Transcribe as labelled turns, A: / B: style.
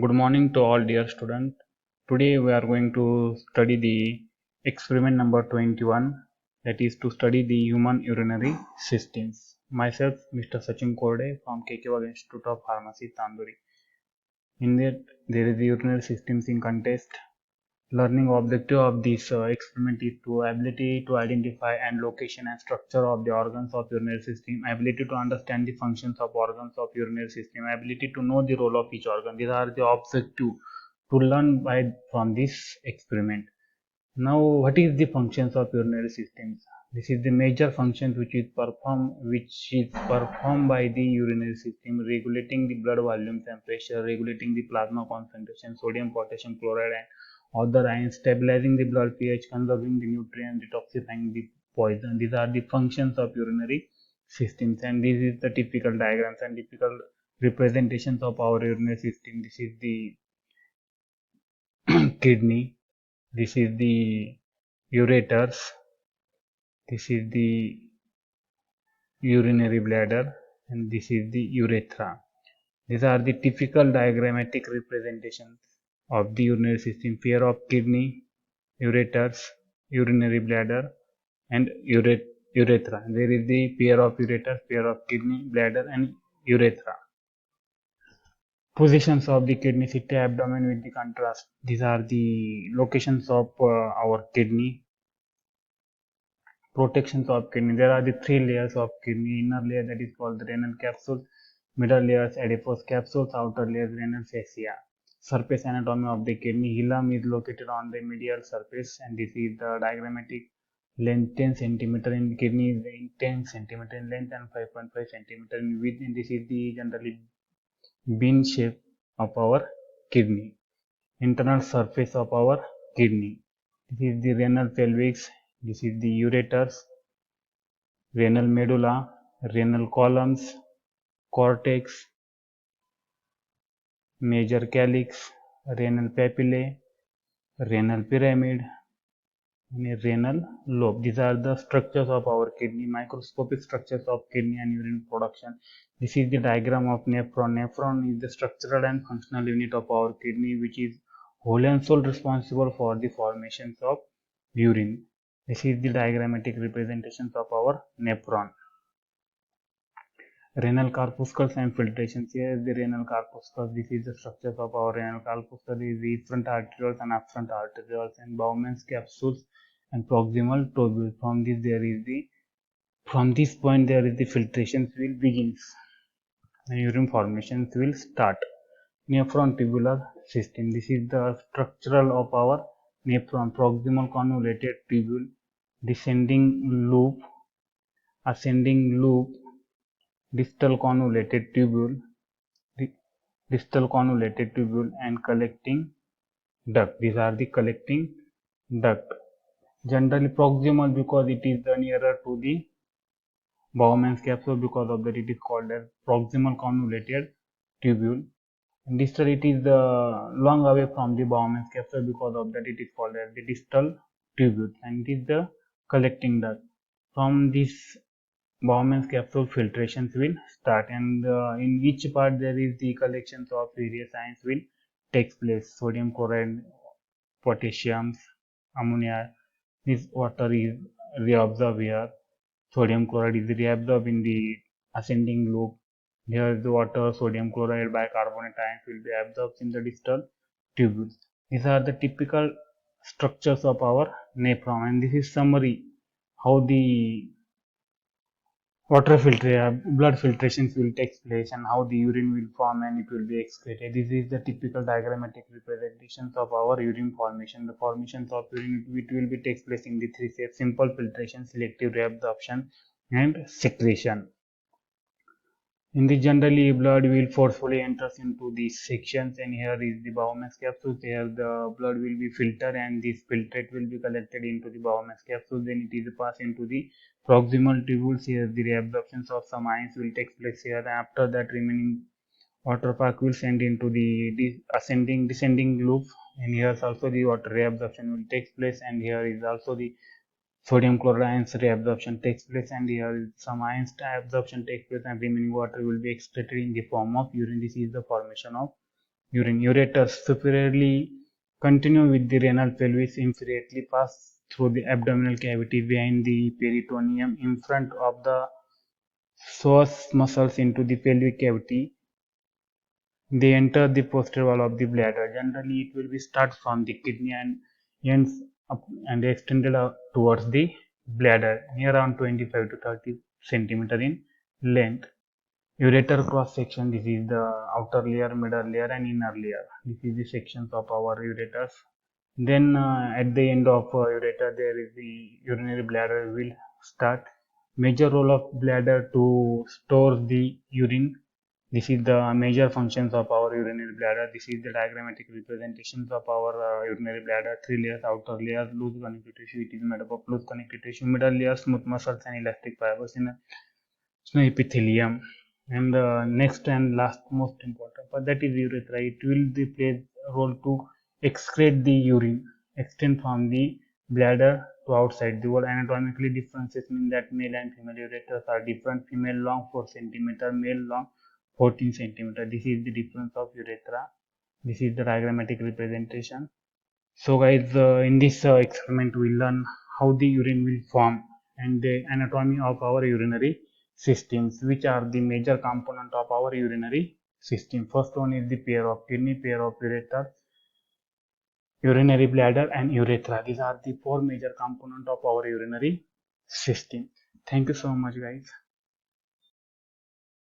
A: Good morning to all dear students. Today we are going to study the experiment number 21, that is to study the human urinary systems. Myself Mr. Sachin Korde from KK Institute of Pharmacy, Tanduri. In that there is the urinary systems in contest. Learning objective of this experiment is to ability to identify and location and structure of the organs of urinary system, ability to understand the functions of organs of urinary system, ability to know the role of each organ. These are the objective to learn by from this experiment. Now, what is the functions of urinary systems? This is the major functions which is performed by the urinary system, regulating the blood volumes and pressure, regulating the plasma concentration, sodium, potassium, chloride, and other ions, stabilizing the blood pH, conserving the nutrients, detoxifying the poison. These are the functions of urinary systems, and this is the typical diagrams and typical representations of our urinary system. This is the kidney. This is the ureters. This is the urinary bladder, and this is the urethra. These are the typical diagrammatic representations of the urinary system: pair of kidney, ureters, urinary bladder, and urethra. There is the pair of ureters, pair of kidney, bladder, and urethra. Positions of the kidney: city, abdomen with the contrast. These are the locations of our kidney. Protections of kidney: there are the three layers of kidney: inner layer, that is called the renal capsule; middle layers adipose capsules; outer layers renal fascia. Surface anatomy of the kidney: hilum is located on the medial surface, and this is the diagrammatic length 10 centimeter in kidney is 10 centimeter in length and 5.5 centimeter in width, and this is the generally bean shape of our kidney. Internal surface of our kidney: this is the renal pelvis, this is the ureters, renal medulla, renal columns, cortex, major calyx, renal papillae, renal pyramid, and a renal lobe. These are the structures of our kidney, microscopic structures of kidney and urine production. This is the diagram of nephron. Nephron is the structural and functional unit of our kidney, which is whole and sole responsible for the formations of urine. This is the diagrammatic representations of our nephron. Renal corpuscles and filtrations. Here is the renal corpuscles. This is the structures of our renal corpuscle. Is the efferent arterioles and afferent arterioles and Bowman's capsules and proximal tubules. From this point there is the filtrations will begins and urine formations will start. Nephron tubular system. This is the structural of our nephron: proximal convoluted tubule, descending loop, ascending loop, distal convoluted tubule, distal convoluted tubule, and collecting duct. These are the collecting duct. Generally proximal because it is the nearer to the Bowman's capsule, because of that it is called as proximal convoluted tubule. And distal, it is the long away from the Bowman's capsule, because of that it is called as the distal tubule, and it is the collecting duct. From this Bowman's capsule, filtrations will start, and in each part there is the collections of various ions will take place: sodium chloride, potassium, ammonia. This water is reabsorbed here. Sodium chloride is reabsorbed in the ascending loop. Here the water, sodium chloride, bicarbonate ions will be absorbed in the distal tubules. These are the typical structures of our nephron, and this is summary how the blood filtrations will take place, and how the urine will form and it will be excreted. This is the typical diagrammatic representations of our urine formation. The formations of urine, it will be takes place in the three steps: simple filtration, selective reabsorption, and secretion. In the generally blood will forcefully enters into these sections, and here is the Bowman's capsule. Here the blood will be filtered, and this filtrate will be collected into the Bowman's capsule. Then it is passed into the proximal tubules. Here the reabsorptions of some ions will take place here. After that, remaining water park will send into the descending loop, and here also the water reabsorption will take place, and here is also the sodium chloride ions reabsorption takes place, and here some ions absorption takes place, and remaining water will be excreted in the form of urine. This is the formation of urine. Ureters superiorly continue with the renal pelvis, inferiorly pass through the abdominal cavity behind the peritoneum in front of the psoas muscles into the pelvic cavity. They enter the posterior wall of the bladder. Generally, it will be start from the kidney and ends up and extended out towards the bladder, near around 25 to 30 centimeter in length. Ureter cross section. This is the outer layer, middle layer, and inner layer. This is the sections of our ureters. Then at the end of ureter, there is the urinary bladder will start. Major role of bladder to store the urine. This is the major functions of our urinary bladder. This is the diagrammatic representations of our urinary bladder. Three layers: outer layer, loose connective tissue. It is made up of loose connective tissue. Middle layer, smooth muscles and elastic fibers in a epithelium. And the next and last most important part, that is urethra. It will play a role to excrete the urine, extend from the bladder to outside the wall. Anatomically differences mean that male and female ureters are different. Female long 4 centimeter, male long 14 centimeter. This is the difference of urethra. This is the diagrammatic representation. So guys, in this experiment we learn how the urine will form and the anatomy of our urinary systems, which are the major component of our urinary system. First one is the pair of kidney, pair of ureter, urinary bladder and urethra. These are the four major component of our urinary system. Thank you so much guys.